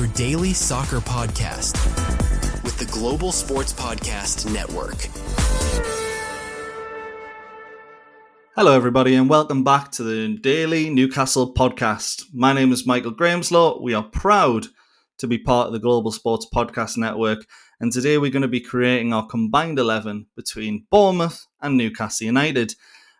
your daily soccer podcast with the Global Sports Podcast Network. Hello everybody and welcome back to the Daily Newcastle Podcast. My name is Michael Grahamslaw. We are proud to be part of the Global Sports Podcast Network, and today we're going to be creating our combined 11 between Bournemouth and Newcastle United.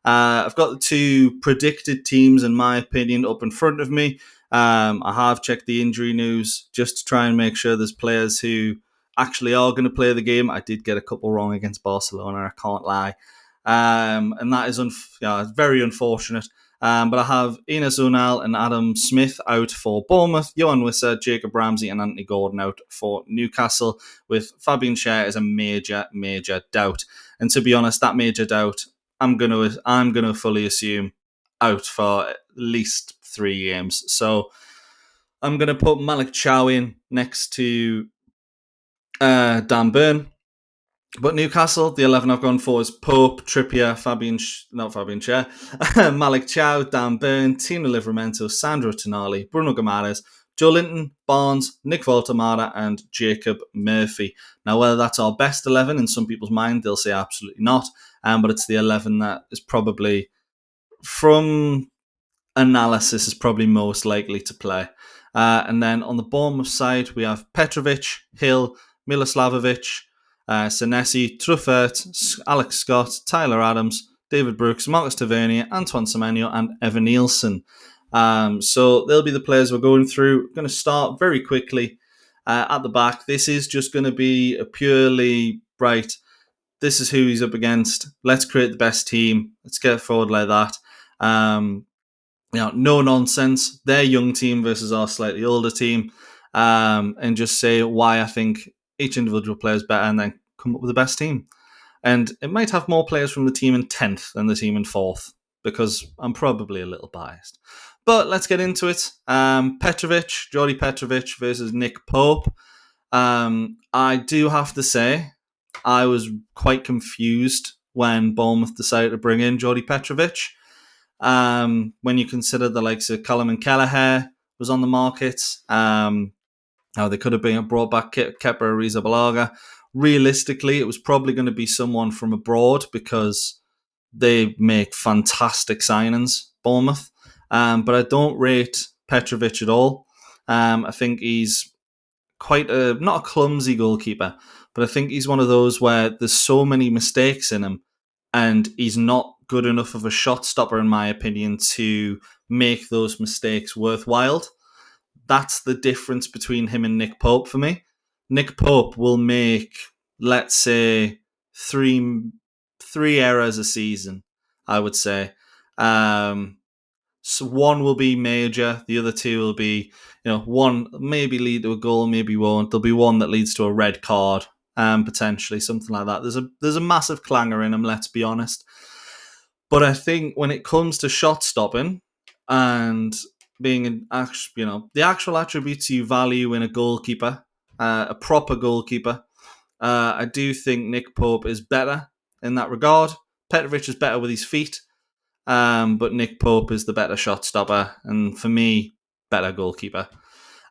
I've got the two predicted teams, in my opinion, up in front of me. I have checked the injury news just to try and make sure there's players who actually are going to play the game. I did get a couple wrong against Barcelona, I can't lie. And that is very unfortunate. But I have Ines Unal and Adam Smith out for Bournemouth, Johan Wissa, Jacob Ramsey and Anthony Gordon out for Newcastle, with Fabian Schär as a major doubt. And to be honest, that major doubt, I'm gonna fully assume out for at least 3 games. So I'm gonna put Malik Chow in next to Dan Byrne. But Newcastle, the 11 I've gone for is Pope, Trippier, Malik Chow, Dan Byrne, Tino Livramento, Sandro Tonali, Bruno Guimaraes, Joe Linton, Barnes, Nick Voltemada and Jacob Murphy. Now, whether that's our best 11, in some people's mind, they'll say absolutely not. But it's the 11 that is probably, from analysis, is probably most likely to play. And then on the Bournemouth side, we have Petrovic, Hill, Miloslavovic, Sinesi, Truffert, Alex Scott, Tyler Adams, David Brooks, Marcus Tavernier, Antoine Semenyo, and Evan Nielsen. So they'll be the players we're going through. We're going to start very quickly at the back. This is just going to be a purely, right, this is who he's up against. Let's create the best team. Let's get forward like that. No nonsense. Their young team versus our slightly older team. And just say why I think each individual player is better, and then come up with the best team. And it might have more players from the team in 10th than the team in 4th, because I'm probably a little biased. But let's get into it. Jordi Petrovic versus Nick Pope. I do have to say, I was quite confused when Bournemouth decided to bring in Jordi Petrovic. When you consider the likes of Callum and Kelleher was on the market, they could have brought back Kepa Arrizabalaga. Realistically, it was probably going to be someone from abroad because they make fantastic signings, Bournemouth. But I don't rate Petrovic at all. I think he's quite not a clumsy goalkeeper, but I think he's one of those where there's so many mistakes in him, and he's not good enough of a shot stopper, in my opinion, to make those mistakes worthwhile. That's the difference between him and Nick Pope for me. Nick Pope will make, let's say, three errors a season, I would say. So one will be major, the other two will be, one maybe lead to a goal, maybe won't. There'll be one that leads to a red card, potentially, something like that. There's a massive clanger in him, let's be honest. But I think when it comes to shot stopping and being the actual attributes you value in a goalkeeper, a proper goalkeeper, I do think Nick Pope is better in that regard. Petrovic is better with his feet, but Nick Pope is the better shot stopper, and for me, better goalkeeper.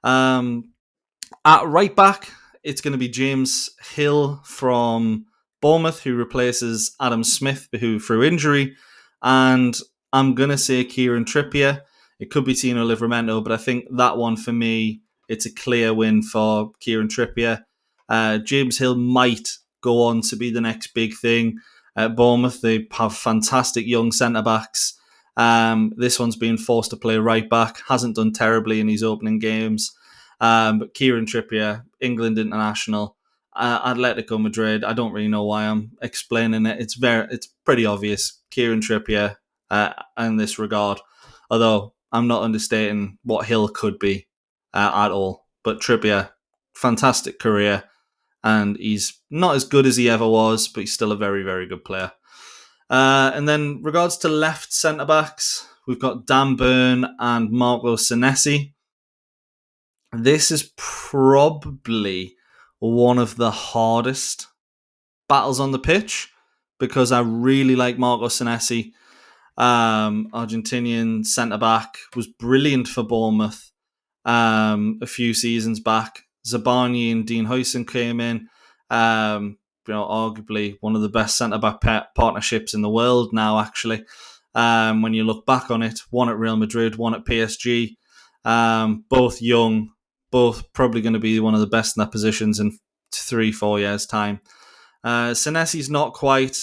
At right back, it's going to be James Hill from Bournemouth, who replaces Adam Smith, who through injury, and I'm going to say Kieran Trippier. It could be Tino Livramento, but I think that one, for me, it's a clear win for Kieran Trippier. James Hill might go on to be the next big thing at Bournemouth. They have fantastic young centre-backs. This one's been forced to play right back. Hasn't done terribly in his opening games. But Kieran Trippier, England international, Atletico Madrid. I don't really know why I'm explaining it. It's pretty obvious. Kieran Trippier in this regard. Although I'm not understating what Hill could be at all. But Trippier, fantastic career. And he's not as good as he ever was, but he's still a very, very good player. And then regards to left centre-backs, we've got Dan Byrne and Marco Sinesi. This is probably one of the hardest battles on the pitch because I really like Marco Sinesi. Argentinian centre-back, was brilliant for Bournemouth. a few seasons back. Zabani and Dean Huijsen came in. Arguably one of the best centre-back partnerships in the world now, actually. When you look back on it, one at Real Madrid, one at PSG. Both young, both probably going to be one of the best in their positions in 3-4 years' time. Sinesi's not quite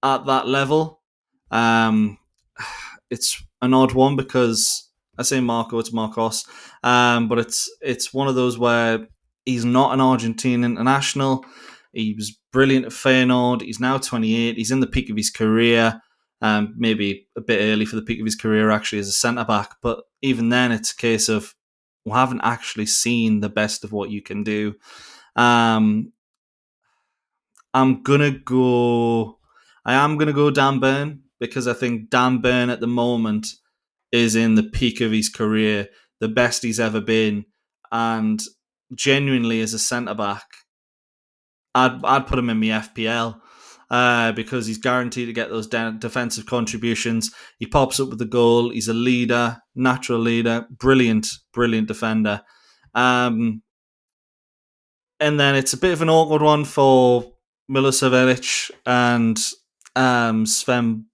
at that level. It's an odd one because I say Marco, it's Marcos, but it's one of those where he's not an Argentine international. He was brilliant at Feyenoord. He's now 28. He's in the peak of his career. Maybe a bit early for the peak of his career, actually, as a centre-back. But even then, it's a case of we haven't actually seen the best of what you can do. I'm going to go Dan Byrne, because I think Dan Byrne at the moment is in the peak of his career, the best he's ever been. And genuinely, as a centre-back, I'd put him in my FPL because he's guaranteed to get those defensive contributions. He pops up with the goal. He's a leader, natural leader, brilliant defender. And then it's a bit of an awkward one for Milosevic and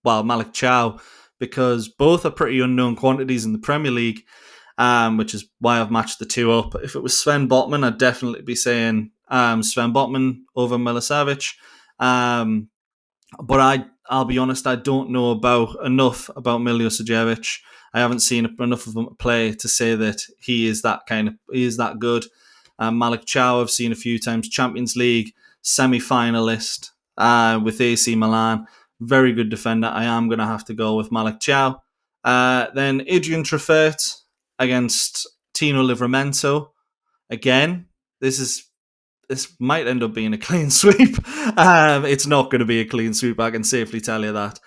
Malik Chow, because both are pretty unknown quantities in the Premier League, which is why I've matched the two up. If it was Sven Botman, I'd definitely be saying Sven Botman over Milosevic. But I'll be honest, I don't know enough about Milosevic. I haven't seen enough of him play to say that he is that good. Malik Chow I've seen a few times, Champions League semi-finalist with AC Milan. Very good defender. I am going to have to go with Malik Chow. Then Adrian Truffert against Tino Livramento. Again, this might end up being a clean sweep. It's not going to be a clean sweep, I can safely tell you that.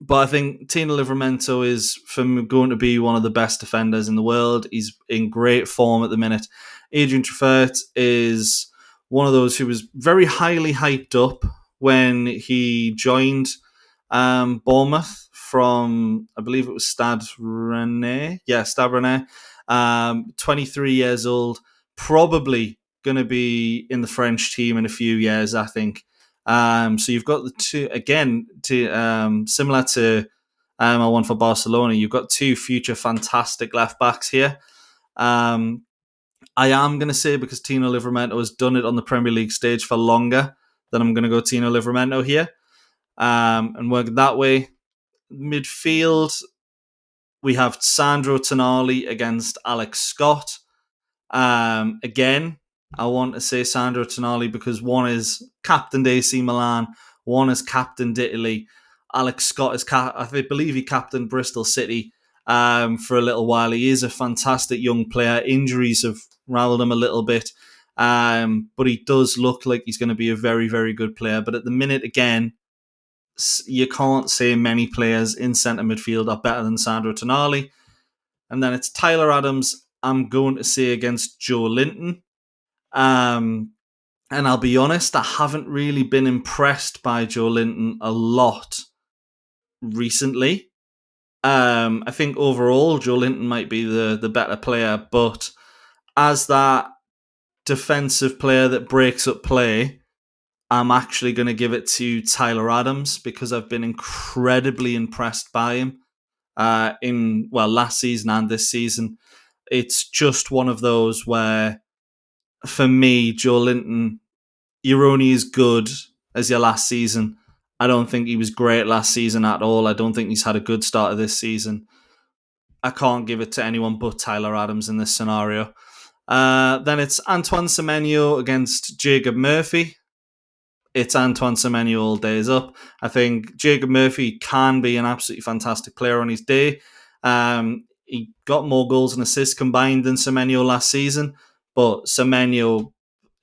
But I think Tino Livramento is going to be one of the best defenders in the world. He's in great form at the minute. Adrian Truffert is one of those who was very highly hyped up when he joined Bournemouth from, I believe it was Stade Rennais. Yeah, Stade Rennais. 23 years old. Probably going to be in the French team in a few years, I think. So you've got the two, again, similar to I one for Barcelona, you've got two future fantastic left-backs here. I am going to say, because Tino Livramento has done it on the Premier League stage for longer, that I'm going to go Tino Livramento here and work that way. Midfield, we have Sandro Tonali against Alex Scott. Again, I want to say Sandro Tonali because one is captained AC Milan, one is captained Italy. Alex Scott is, I believe he captained Bristol City for a little while. He is a fantastic young player. Injuries have rattled him a little bit, but he does look like he's going to be a very, very good player. But at the minute, again, you can't say many players in centre midfield are better than Sandro Tonali. And then it's Tyler Adams, I'm going to say, against Joe Linton. And I'll be honest, I haven't really been impressed by Joe Linton a lot recently. I think overall Joe Linton might be the better player, but as that defensive player that breaks up play, I'm actually going to give it to Tyler Adams because I've been incredibly impressed by him last season and this season. It's just one of those where, for me, Joe Linton, you're only as good as your last season. I don't think he was great last season at all. I don't think he's had a good start of this season. I can't give it to anyone but Tyler Adams in this scenario. Then it's Antoine Semenyo against Jacob Murphy. It's Antoine Semenyo all days up. I think Jacob Murphy can be an absolutely fantastic player on his day. He got more goals and assists combined than Semenyo last season, but Semenyo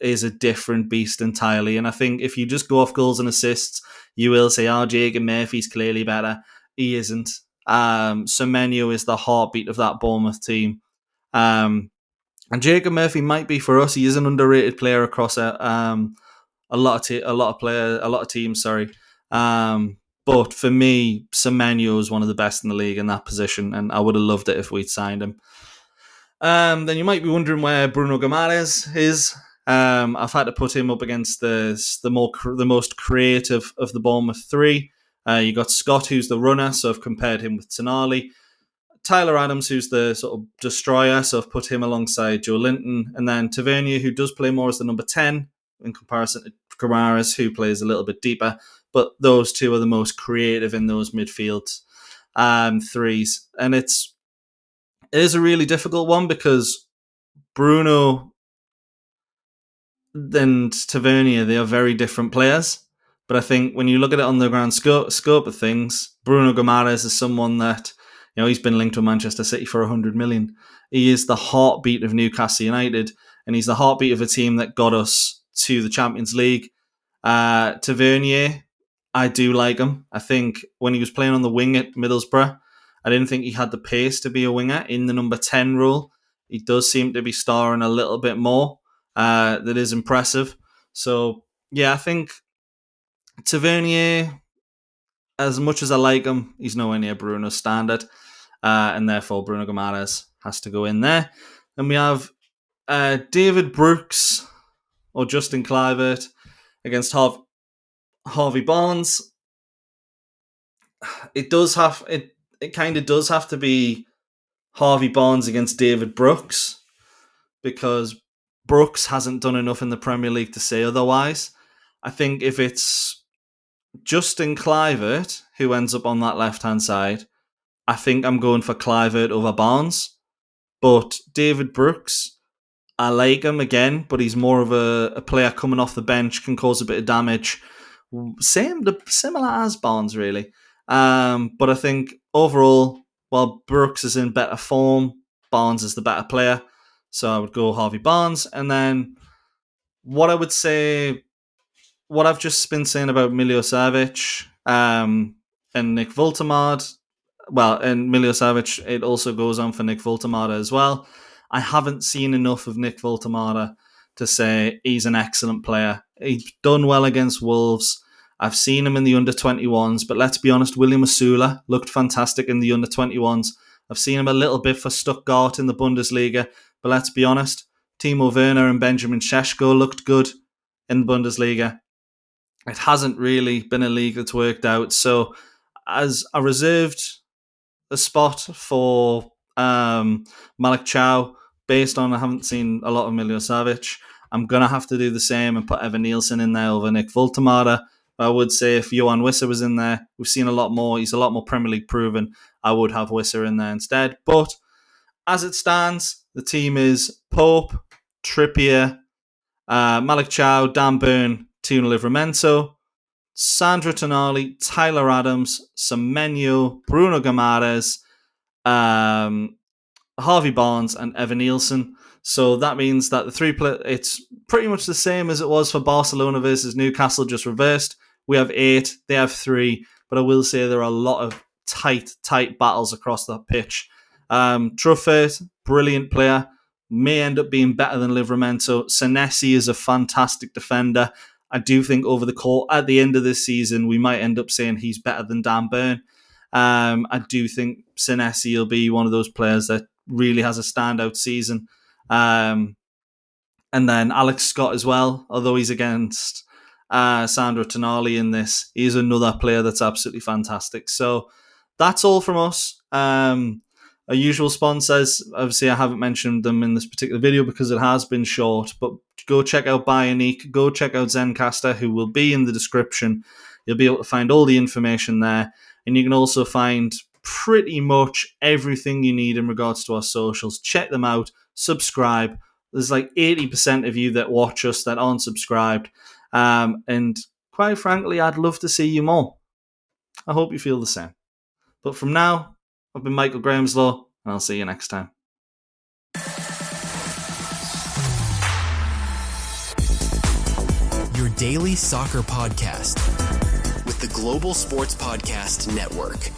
is a different beast entirely. And I think if you just go off goals and assists, you will say, Jacob Murphy's clearly better. He isn't. Semenyo is the heartbeat of that Bournemouth team. And Jacob Murphy might be for us. He is an underrated player across a lot of teams. But for me, Semenyo is one of the best in the league in that position, and I would have loved it if we'd signed him. Then you might be wondering where Bruno Guimaraes is. I've had to put him up against the most creative of the Bournemouth three. You got Scott, who's the runner, so I've compared him with Tonali. Tyler Adams, who's the sort of destroyer, so I've put him alongside Joe Linton. And then Tavernier, who does play more as the number 10 in comparison to Guimaraes, who plays a little bit deeper. But those two are the most creative in those midfield threes. And it is a really difficult one because Bruno and Tavernier, they are very different players. But I think when you look at it on the grand scope of things, Bruno Guimaraes is someone that, he's been linked with Manchester City for 100 million. He is the heartbeat of Newcastle United, and he's the heartbeat of a team that got us to the Champions League. Tavernier, I do like him. I think when he was playing on the wing at Middlesbrough, I didn't think he had the pace to be a winger in the number 10 role. He does seem to be starring a little bit more. That is impressive. So, yeah, I think Tavernier, as much as I like him, he's nowhere near Bruno's standard. And therefore, Bruno Guimaraes has to go in there. Then we have David Brooks or Justin Kluivert against Harvey Barnes. It kind of does have to be Harvey Barnes against David Brooks, because Brooks hasn't done enough in the Premier League to say otherwise. I think if it's Justin Kluivert who ends up on that left-hand side, I think I'm going for Kluivert over Barnes. But David Brooks, I like him again, but he's more of a player coming off the bench, can cause a bit of damage. Similar as Barnes, really. But I think overall, while Brooks is in better form, Barnes is the better player. So I would go Harvey Barnes. And then what I would say, what I've just been saying about Milivojevic and Nick Woltemade, well, and Milivojevic, it also goes on for Nick Woltemade as well. I haven't seen enough of Nick Woltemade to say he's an excellent player. He's done well against Wolves. I've seen him in the under-21s, but let's be honest, William Osula looked fantastic in the under-21s. I've seen him a little bit for Stuttgart in the Bundesliga, but let's be honest, Timo Werner and Benjamin Šeško looked good in the Bundesliga. It hasn't really been a league that's worked out, so as I reserved a spot for Malik Chow, based on I haven't seen a lot of Milivojevic, I'm going to have to do the same and put Evan Nielsen in there over Nick Woltemade. I would say if Johan Wissa was in there, we've seen a lot more. He's a lot more Premier League proven. I would have Wissa in there instead. But as it stands, the team is Pope, Trippier, Malik Chow, Dan Byrne, Tino Livramento, Sandro Tonali, Tyler Adams, Semenyo, Bruno Guimaraes, Harvey Barnes, and Evan Nielsen. So that means that it's pretty much the same as it was for Barcelona versus Newcastle, just reversed. We have 8, they have 3, but I will say there are a lot of tight battles across that pitch. Truffert, brilliant player, may end up being better than Livramento. Sinesi is a fantastic defender. I do think over the court, at the end of this season, we might end up saying he's better than Dan Byrne. I do think Sinesi will be one of those players that really has a standout season. And then Alex Scott as well, although he's against Sandro Tonali in this, he's another player that's absolutely fantastic. So that's all from us. Our usual sponsors, obviously I haven't mentioned them in this particular video because it has been short, but go check out Bionique, go check out Zencastr, who will be in the description. You'll be able to find all the information there, and you can also find pretty much everything you need in regards to our socials. Check them out, subscribe. There's like 80% of you that watch us that aren't subscribed, and quite frankly, I'd love to see you more. I hope you feel the same. But from now, I've been Michael Grahamslaw, and I'll see you next time. Your daily soccer podcast with the Global Sports Podcast Network.